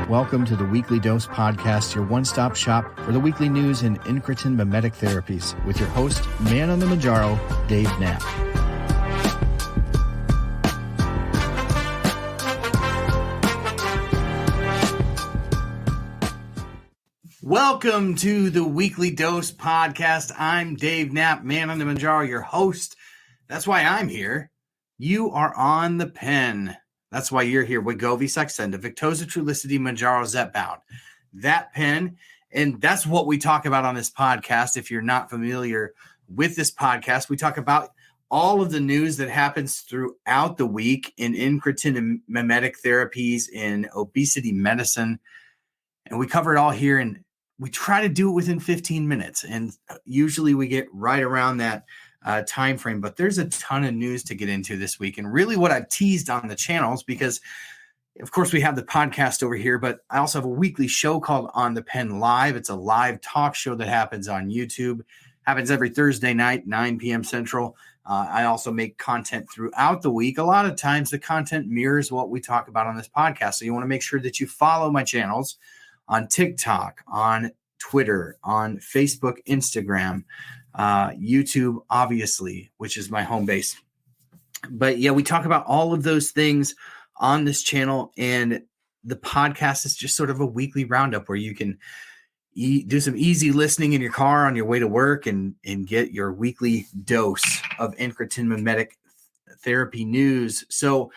Welcome to the Weekly Dose Podcast, your one-stop shop for the weekly news in incretin mimetic therapies with your host, ManOnMounjaro, Dave Knapp. Welcome to the Weekly Dose Podcast. I'm Dave Knapp, ManOnMounjaro, your host. That's why I'm here. You are on the pen. That's why you're here. Wegovy, Saxenda, Victoza, Trulicity, Mounjaro, Zepbound. That pen, and that's what we talk about on this podcast. If you're not familiar with this podcast, we talk about all of the news that happens throughout the week in incretin mimetic therapies, in obesity medicine, and we cover it all here, and we try to do it within 15 minutes, and usually we get right around that time frame, but there's a ton of news to get into this week. And really what I've teased on the channels, because of course we have the podcast over here, but I also have a weekly show called On the Pen Live. It's a live talk show that happens on YouTube, happens every Thursday night, 9 p.m. Central. I also make content throughout the week. A lot of times the content mirrors what we talk about on this podcast. So you want to make sure that you follow my channels on TikTok, on Twitter, on Facebook, Instagram, YouTube, obviously, which is my home base. But yeah, we talk about all of those things on this channel, and the podcast is just sort of a weekly roundup where you can do some easy listening in your car on your way to work and get your weekly dose of incretin mimetic therapy news. So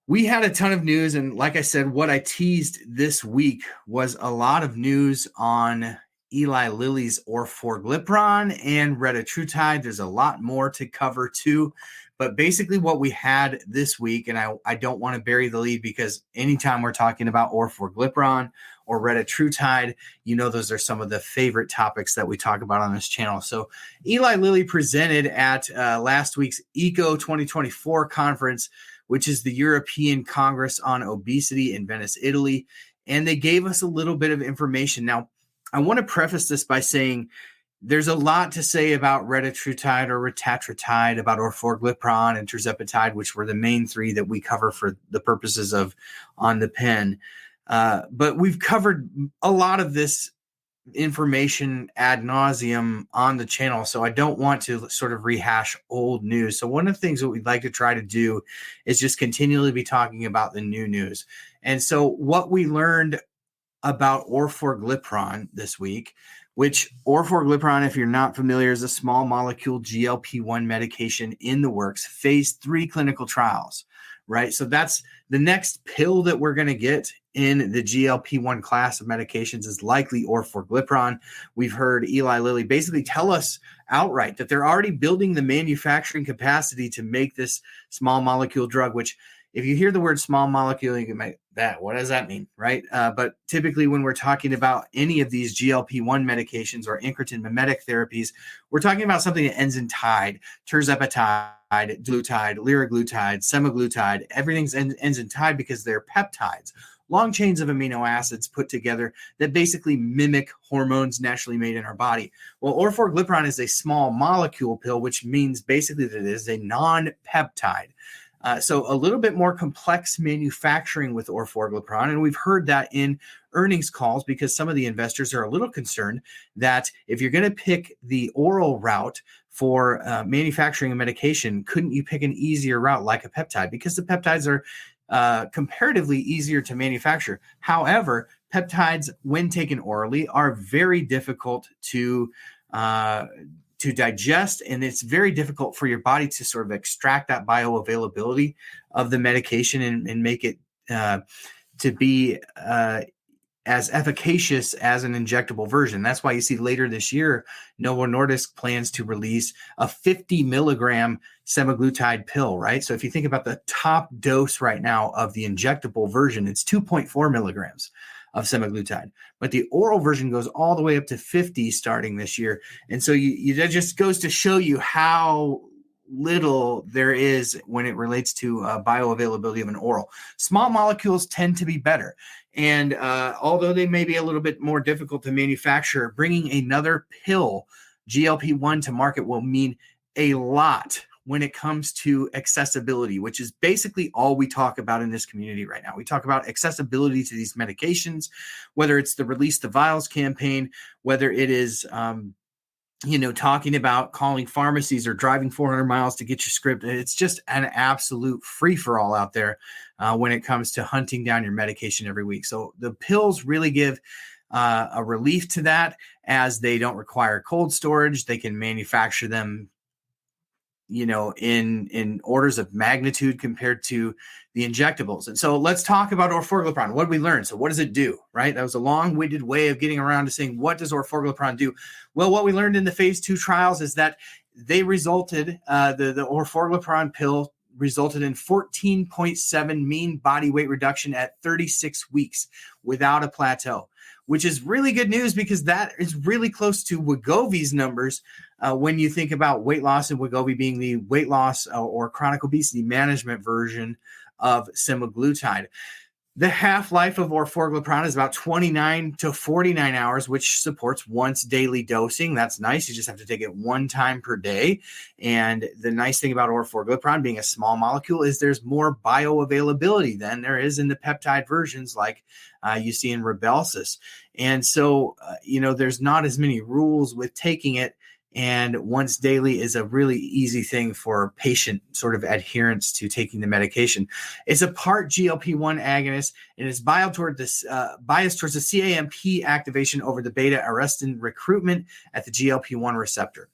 we had a ton of news, and like I said, what I teased this week was a lot of news on Eli Lilly's Orforglipron and Retatrutide. There's a lot more to cover too, but basically what we had this week, and I don't want to bury the lead, because anytime we're talking about Orforglipron or Retatrutide, you know those are some of the favorite topics that we talk about on this channel. So Eli Lilly presented at last week's ECO 2024 conference, which is the European Congress on Obesity in Venice, Italy, and they gave us a little bit of information. Now, I want to preface this by saying there's a lot to say about Retatrutide or Retatrutide, about Orforglipron and Tirzepatide, which were the main three that we cover for the purposes of On the Pen. But we've covered a lot of this information ad nauseum on the channel, so I don't want to sort of rehash old news. So one of the things that we'd like to try to do is just continually be talking about the new news. And so what we learned about Orforglipron this week, which Orforglipron, if you're not familiar, is a small molecule GLP-1 medication in the works, phase 3 clinical trials, right? So that's the next pill that we're going to get in the GLP-1 class of medications is likely Orforglipron. We've heard Eli Lilly basically tell us outright that they're already building the manufacturing capacity to make this small molecule drug, which if you hear the word small molecule, you can make that. What does that mean, right? But typically when we're talking about any of these GLP-1 medications or incretin mimetic therapies, we're talking about something that ends in tide, tirzepatide, glutide, liraglutide, semaglutide. Everything ends in tide because they're peptides, long chains of amino acids put together that basically mimic hormones naturally made in our body. Well, Orforglipron is a small molecule pill, which means basically that it is a non-peptide. So a little bit more complex manufacturing with Orforglipron, and we've heard that in earnings calls because some of the investors are a little concerned that if you're going to pick the oral route for manufacturing a medication, couldn't you pick an easier route like a peptide? Because the peptides are comparatively easier to manufacture. However, peptides, when taken orally, are very difficult to digest, and it's very difficult for your body to sort of extract that bioavailability of the medication and make it to be as efficacious as an injectable version. That's why you see later this year, Novo Nordisk plans to release a 50 milligram semaglutide pill, right? So if you think about the top dose right now of the injectable version, it's 2.4 milligrams of semaglutide, but the oral version goes all the way up to 50 starting this year. And so that just goes to show you how little there is when it relates to bioavailability of an oral. Small molecules tend to be better. And although they may be a little bit more difficult to manufacture, bringing another pill, GLP-1, to market will mean a lot when it comes to accessibility, which is basically all we talk about in this community right now. We talk about accessibility to these medications, whether it's the Release the Vials campaign, whether it is, talking about calling pharmacies or driving 400 miles to get your script. It's just an absolute free-for-all out there when it comes to hunting down your medication every week. So the pills really give a relief to that, as they don't require cold storage. They can manufacture them, in orders of magnitude compared to the injectables. And so let's talk about Orforglipron. What did we learn? So what does it do, right? That was a long-winded way of getting around to saying, what does Orforglipron do? Well, what we learned in the phase 2 trials is that they resulted, the Orforglipron pill resulted in 14.7 mean body weight reduction at 36 weeks without a plateau, which is really good news, because that is really close to Wegovy's numbers when you think about weight loss, and Wegovy being the weight loss or chronic obesity management version of semaglutide. The half-life of Orforglipron is about 29 to 49 hours, which supports once daily dosing. That's nice. You just have to take it one time per day. And the nice thing about Orforglipron being a small molecule is there's more bioavailability than there is in the peptide versions like you see in Rybelsus. And so, there's not as many rules with taking it. And once daily is a really easy thing for patient sort of adherence to taking the medication. It's a part GLP-1 agonist, and it's biased towards the CAMP activation over the beta-arrestin recruitment at the GLP-1 receptor.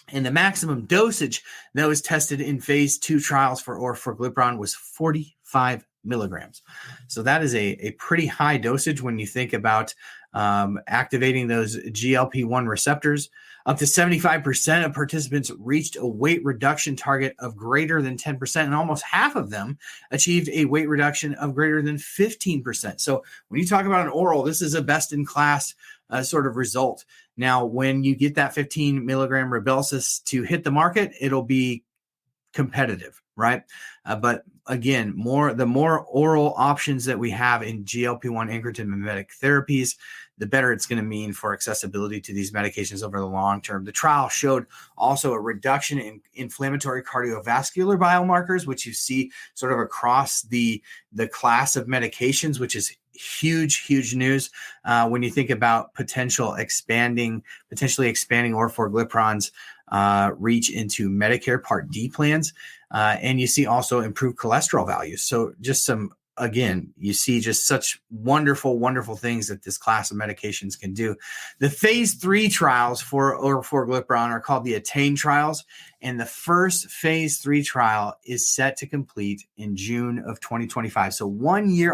And the maximum dosage that was tested in phase 2 trials for Orforglipron was 45 milligrams. So that is a pretty high dosage when you think about activating those GLP-1 receptors. Up to 75% of participants reached a weight reduction target of greater than 10%, and almost half of them achieved a weight reduction of greater than 15%. So when you talk about an oral, this is a best-in-class sort of result. Now, when you get that 15 milligram Rybelsus to hit the market, it'll be competitive, right? But again, the more oral options that we have in GLP-1 incretin mimetic therapies, the better it's going to mean for accessibility to these medications over the long term. The trial showed also a reduction in inflammatory cardiovascular biomarkers, which you see sort of across the class of medications, which is huge news when you think about potentially expanding Orforglipron's reach into Medicare Part D plans. And you see also improved cholesterol values. So you see just such wonderful things that this class of medications can do. The phase 3 trials for Orforglipron are called the ATTAIN trials. And the first phase 3 trial is set to complete in June of 2025. So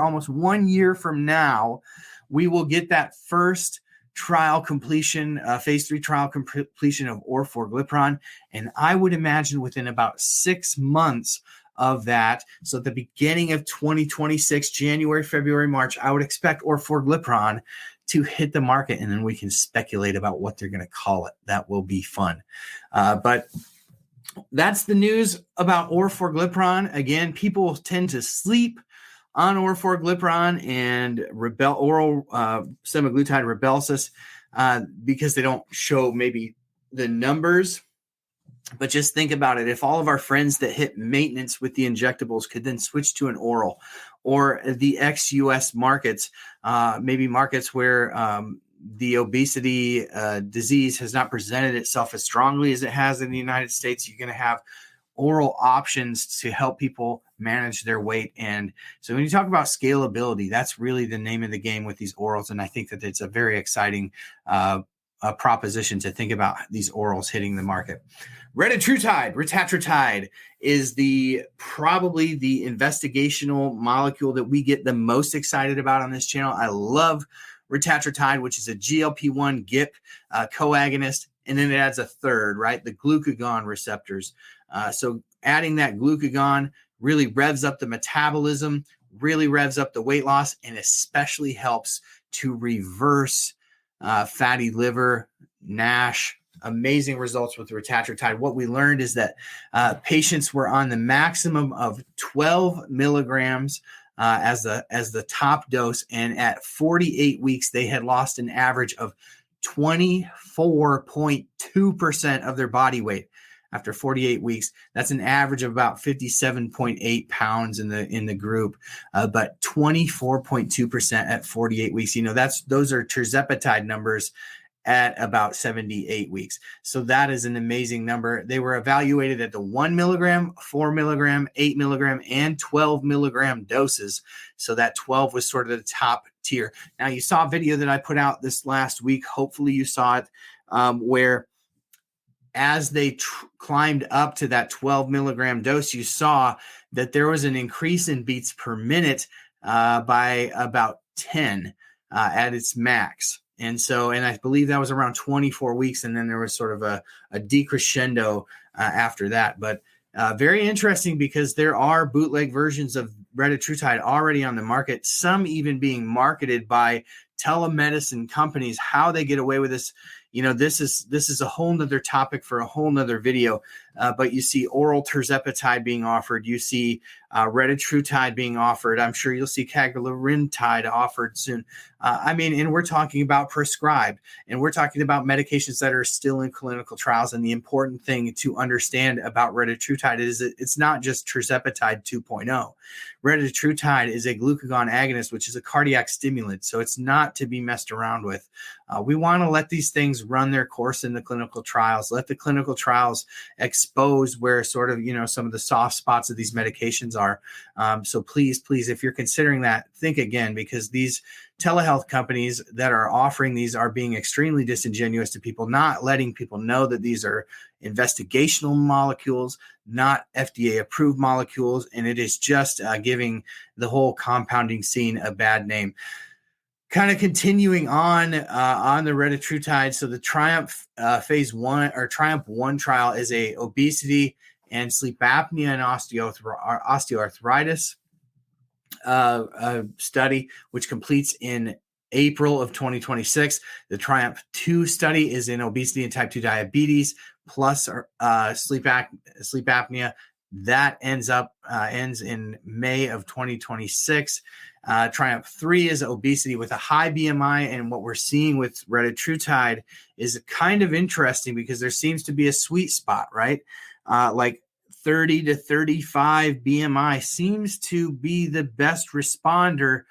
almost 1 year from now, we will get that first trial completion, phase 3 trial completion of Orforglipron. And I would imagine within about 6 months of that, so at the beginning of 2026, January, February, March, I would expect Orforglipron to hit the market, and then we can speculate about what they're going to call it. That will be fun. But that's the news about Orforglipron. Again, people tend to sleep on Orforglipron and oral semaglutide Rybelsus because they don't show maybe the numbers. But just think about it. If all of our friends that hit maintenance with the injectables could then switch to an oral, or the ex-US markets, maybe markets where the obesity disease has not presented itself as strongly as it has in the United States, you're going to have oral options to help people manage their weight. And so when you talk about scalability, that's really the name of the game with these orals. And I think that it's a very exciting proposition to think about these orals hitting the market. Retatrutide is probably the investigational molecule that we get the most excited about on this channel. I love Retatrutide, which is a GLP-1 GIP co-agonist, and then it adds a third, right? The glucagon receptors. So adding that glucagon really revs up the metabolism, really revs up the weight loss, and especially helps to reverse fatty liver, NASH. Amazing results with Retatrutide. What we learned is that patients were on the maximum of 12 milligrams as the top dose, and at 48 weeks, they had lost an average of 24.2% of their body weight. after 48 weeks. That's an average of about 57.8 pounds in the group, but 24.2% at 48 weeks. Those are tirzepatide numbers at about 78 weeks. So that is an amazing number. They were evaluated at the 1 milligram, 4 milligram, 8 milligram, and 12 milligram doses. So that 12 was sort of the top tier. Now, you saw a video that I put out this last week. Hopefully you saw it, where as they climbed up to that 12 milligram dose, you saw that there was an increase in beats per minute by about 10 at its max. And I believe that was around 24 weeks. And then there was sort of a decrescendo after that. But very interesting, because there are bootleg versions of Retatrutide already on the market, some even being marketed by telemedicine companies. How they get away with this, this is a whole nother topic for a whole nother video. But you see oral tirzepatide being offered. You see Retatrutide being offered. I'm sure you'll see CagriSema offered soon. And we're talking about prescribed, and we're talking about medications that are still in clinical trials. And the important thing to understand about Retatrutide is that it's not just tirzepatide 2.0. Retatrutide is a glucagon agonist, which is a cardiac stimulant. So it's not to be messed around with. We want to let these things run their course in the clinical trials. Let the clinical trials expose where sort of, some of the soft spots of these medications are. So please, if you're considering that, think again, because these telehealth companies that are offering these are being extremely disingenuous to people, not letting people know that these are investigational molecules, not FDA approved molecules. And it is just giving the whole compounding scene a bad name. Kind of continuing on the Retatrutide. So the Triumph phase 1 or Triumph 1 trial is a obesity and sleep apnea and osteoarthritis study, which completes in April of 2026. The Triumph 2 study is in obesity and type 2 diabetes plus sleep apnea. That ends in May of 2026. Triumph 3 is obesity with a high BMI. And what we're seeing with Retatrutide is kind of interesting, because there seems to be a sweet spot, right? Like 30 to 35 BMI seems to be the best responder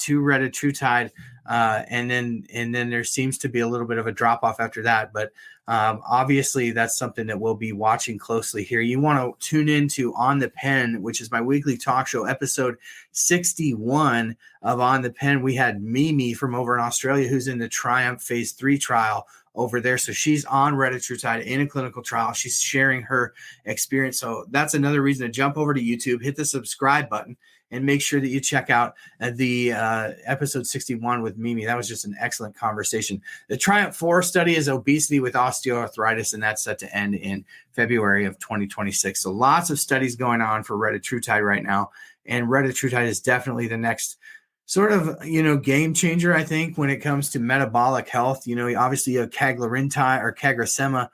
to Retatrutide. And then there seems to be a little bit of a drop off after that. But obviously, that's something that we'll be watching closely here. You want to tune into On the Pen, which is my weekly talk show, episode 61 of On the Pen. We had Mimi from over in Australia, who's in the Triumph phase 3 trial over there. So she's on Retatrutide in a clinical trial. She's sharing her experience. So that's another reason to jump over to YouTube, hit the subscribe button, and make sure that you check out the episode 61 with Mimi. That was just an excellent conversation. The Triumph 4 study is obesity with osteoarthritis, and that's set to end in February of 2026. So lots of studies going on for Retatrutide right now. And Retatrutide is definitely the next sort of, game changer, I think, when it comes to metabolic health. Obviously you have CagriSema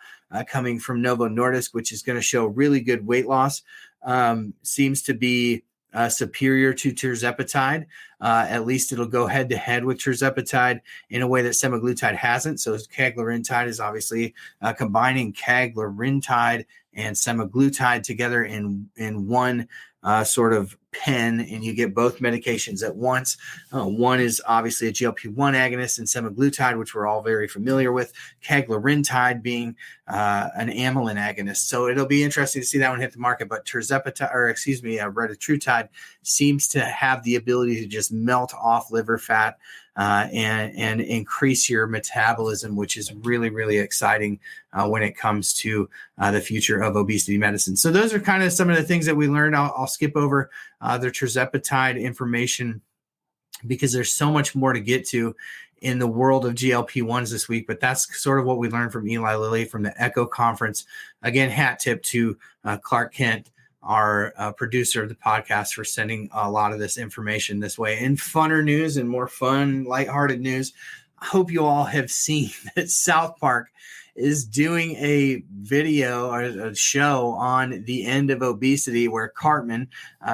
coming from Novo Nordisk, which is going to show really good weight loss. Seems to be superior to tirzepatide. At least it'll go head to head with tirzepatide in a way that semaglutide hasn't. So CagriSema is obviously combining CagriSema and semaglutide together in one sort of pen, and you get both medications at once. One is obviously a GLP-1 agonist, and semaglutide, which we're all very familiar with, CagriSema being an amylin agonist. So it'll be interesting to see that one hit the market. But Retatrutide seems to have the ability to just melt off liver fat and increase your metabolism, which is really, really exciting when it comes to the future of obesity medicine. So those are kind of some of the things that we learned. I'll skip over the tirzepatide information because there's so much more to get to in the world of GLP-1s this week. But that's sort of what we learned from Eli Lily from the ECHO conference. Again, hat tip to Clark Kent, our producer of the podcast, for sending a lot of this information this way. In funner news and more fun, lighthearted news, I hope you all have seen that South Park is doing a video or a show on the end of obesity, where Cartman,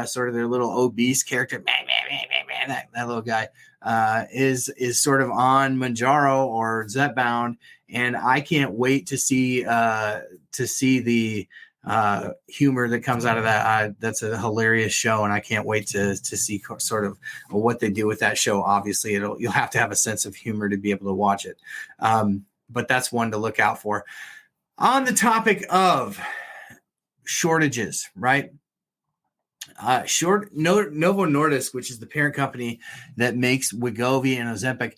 sort of their little obese character, that little guy, is sort of on MOUNJARO or Zepbound, and I can't wait to see the humor that comes out of that. That's a hilarious show, and I can't wait to see sort of what they do with that show. Obviously, you'll have to have a sense of humor to be able to watch it, but that's one to look out for. On the topic of shortages, right? Novo Nordisk, which is the parent company that makes Wegovy and Ozempic,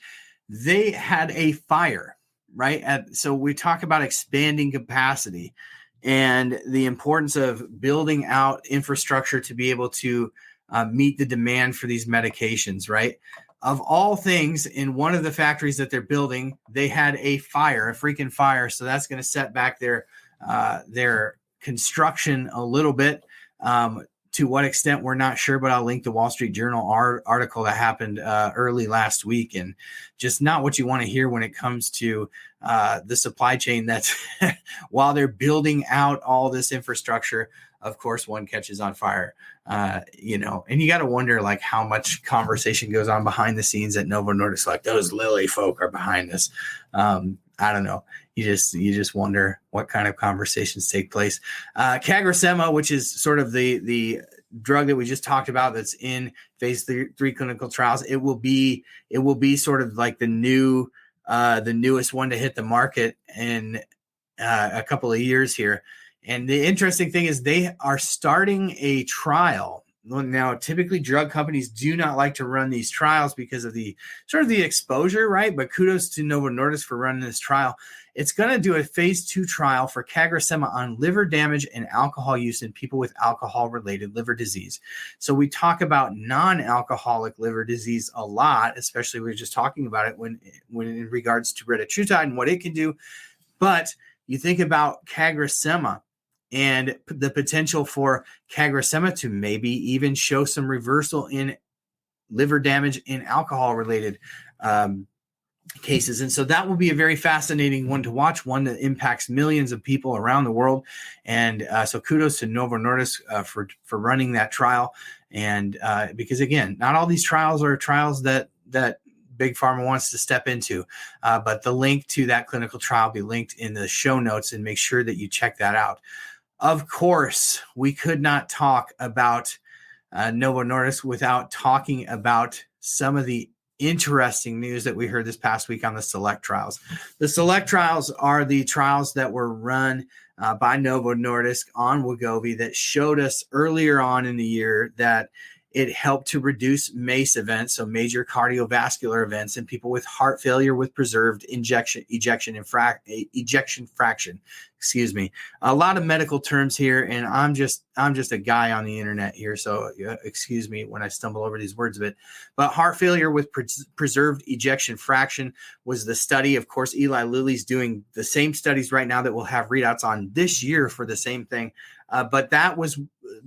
they had a fire, right? So we talk about expanding capacity and the importance of building out infrastructure to be able to meet the demand for these medications, right? Of all things, in one of the factories that they're building, they had a freaking fire. So that's going to set back their construction a little bit. To what extent, we're not sure, but I'll link the Wall Street Journal article that happened early last week, and just not what you want to hear when it comes to the supply chain. That's while they're building out all this infrastructure, of course, one catches on fire, and you got to wonder like how much conversation goes on behind the scenes at Novo Nordisk. Like those Lilly folk are behind this. I don't know. You just wonder what kind of conversations take place. CagriSema, which is sort of the drug that we just talked about, that's in phase 3 clinical trials. It will be sort of like the newest one to hit the market in a couple of years here. And the interesting thing is they are starting a trial. Now, typically drug companies do not like to run these trials because of the sort of the exposure, right? But kudos to Novo Nordisk for running this trial. It's going to do a phase 2 trial for CagriSema on liver damage and alcohol use in people with alcohol-related liver disease. So we talk about non-alcoholic liver disease a lot, especially we were just talking about it when in regards to Retatrutide and what it can do. But you think about CagriSema and the potential for CagriSema to maybe even show some reversal in liver damage in alcohol-related cases. And so that will be a very fascinating one to watch, one that impacts millions of people around the world. And so kudos to Novo Nordisk for running that trial. And because, again, not all these trials are trials that Big Pharma wants to step into. But the link to that clinical trial will be linked in the show notes, and make sure that you check that out. Of course, we could not talk about Novo Nordisk without talking about some of the interesting news that we heard this past week on the SELECT trials. The SELECT trials are the trials that were run by Novo Nordisk on Wegovy that showed us earlier on in the year that it helped to reduce MACE events, so major cardiovascular events, in people with heart failure with preserved ejection fraction. Excuse me. A lot of medical terms here, and I'm just a guy on the internet here, so excuse me when I stumble over these words a bit. But heart failure with preserved ejection fraction was the study. Of course, Eli Lilly's doing the same studies right now that we'll have readouts on this year for the same thing. But that was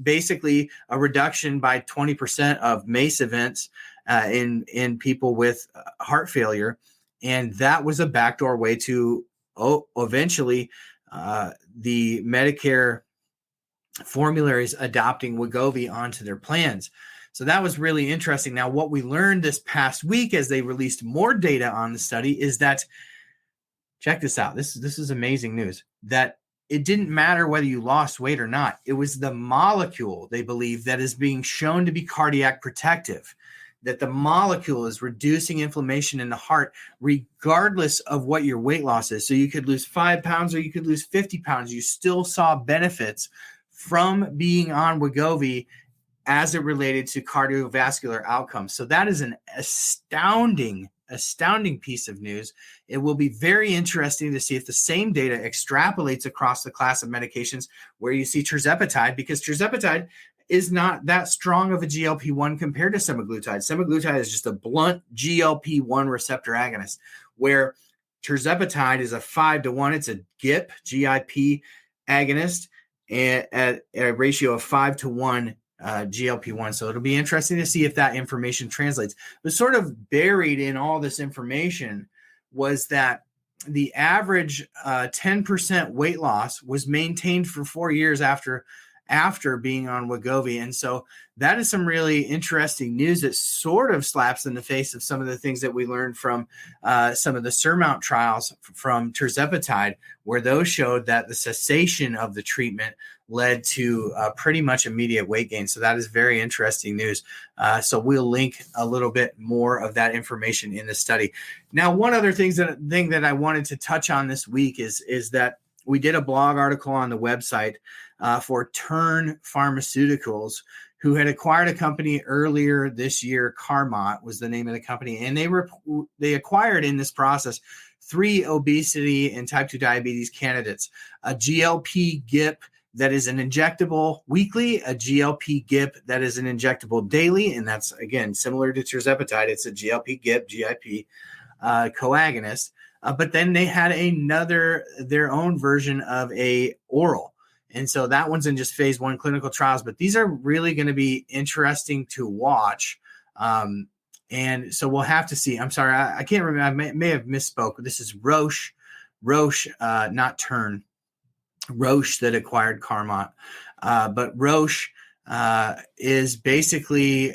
basically a reduction by 20% of MACE events in people with heart failure. And that was a backdoor way to eventually the Medicare formularies adopting Wegovy onto their plans. So that was really interesting. Now, what we learned this past week as they released more data on the study is that, check this out. This is amazing news, that it didn't matter whether you lost weight or not. It was the molecule, they believe, that is being shown to be cardiac protective, that the molecule is reducing inflammation in the heart regardless of what your weight loss is. So you could lose 5 pounds or you could lose 50 pounds. You still saw benefits from being on Wegovy as it related to cardiovascular outcomes. So that is an astounding piece of news. It will be very interesting to see if the same data extrapolates across the class of medications where you see tirzepatide, because tirzepatide is not that strong of a GLP-1 compared to semaglutide. Semaglutide is just a blunt GLP-1 receptor agonist, where tirzepatide is a 5-to-1. It's a GIP agonist at a ratio of 5-to-1 GLP-1. So it'll be interesting to see if that information translates. But sort of buried in all this information was that the average 10% weight loss was maintained for 4 years after after being on Wegovy. And so that is some really interesting news that sort of slaps in the face of some of the things that we learned from some of the SURMOUNT trials from tirzepatide, where those showed that the cessation of the treatment led to pretty much immediate weight gain. So that is very interesting news. So we'll link a little bit more of that information in the study. Now, one other thing that I wanted to touch on this week is that we did a blog article on the website for Turn Pharmaceuticals, who had acquired a company earlier this year. Carmot was the name of the company, and they acquired in this process 3 obesity and type 2 diabetes candidates: a GLP-GIP that is an injectable weekly, a GLP-GIP that is an injectable daily, and that's, again, similar to tirzepatide. It's a GLP-GIP, GIP coagonist. But then they had their own version of a oral. And so that one's in just phase 1 clinical trials. But these are really going to be interesting to watch. And so we'll have to see. I'm sorry, I can't remember. I may have misspoke. This is Roche, not Turn. Roche that acquired Carmot. But Roche is basically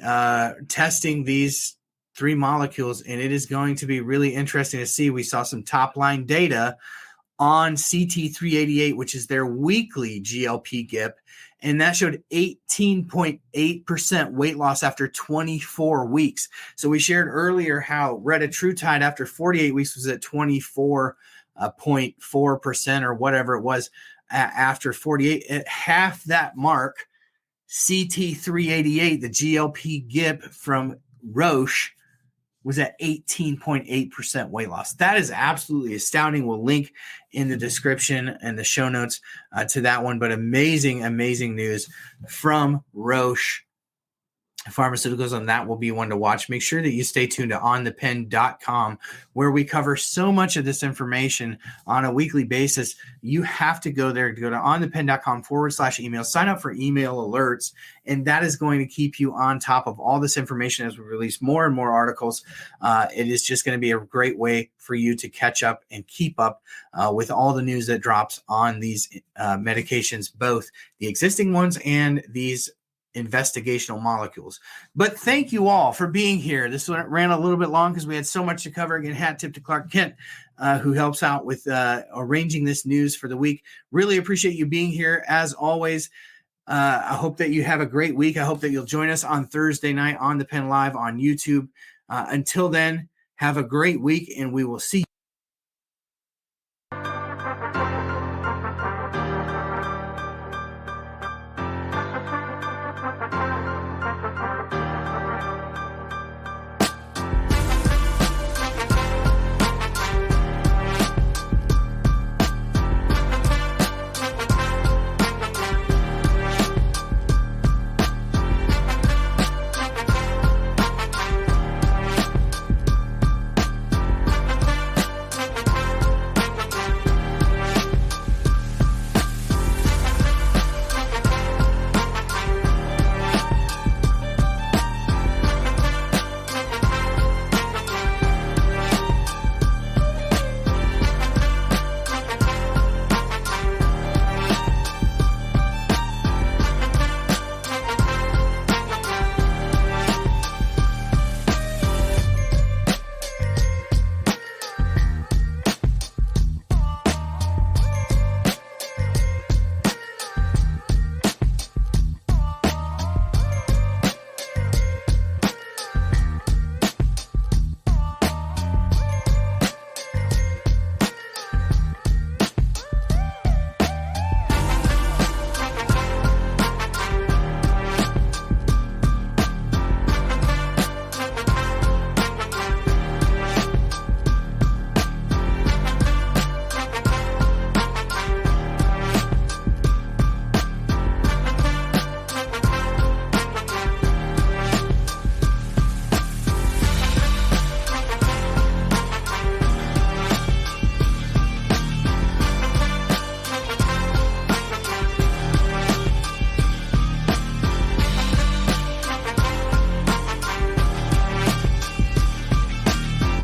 testing these 3 molecules, and it is going to be really interesting to see. We saw some top-line data on CT388, which is their weekly GLP-GIP, and that showed 18.8% weight loss after 24 weeks. So we shared earlier how Retatrutide after 48 weeks was at 24.4% or whatever it was after 48. At half that mark, CT388, the GLP-GIP from Roche, was at 18.8% weight loss. That is absolutely astounding. We'll link in the description and the show notes to that one. But amazing, amazing news from Roche Pharmaceuticals, and that will be one to watch. Make sure that you stay tuned to OnThePen.com, where we cover so much of this information on a weekly basis. You have to go there, to go to OnThePen.com/email, sign up for email alerts, and that is going to keep you on top of all this information as we release more and more articles. It is just going to be a great way for you to catch up and keep up with all the news that drops on these medications, both the existing ones and these investigational molecules. But thank you all for being here. This one ran a little bit long because we had so much to cover. Again, hat tip to Clark Kent, who helps out with arranging this news for the week. Really appreciate you being here as always. I hope that you have a great week. I hope that you'll join us on Thursday night on the Pen Live on YouTube. Until then, have a great week, and we will see you.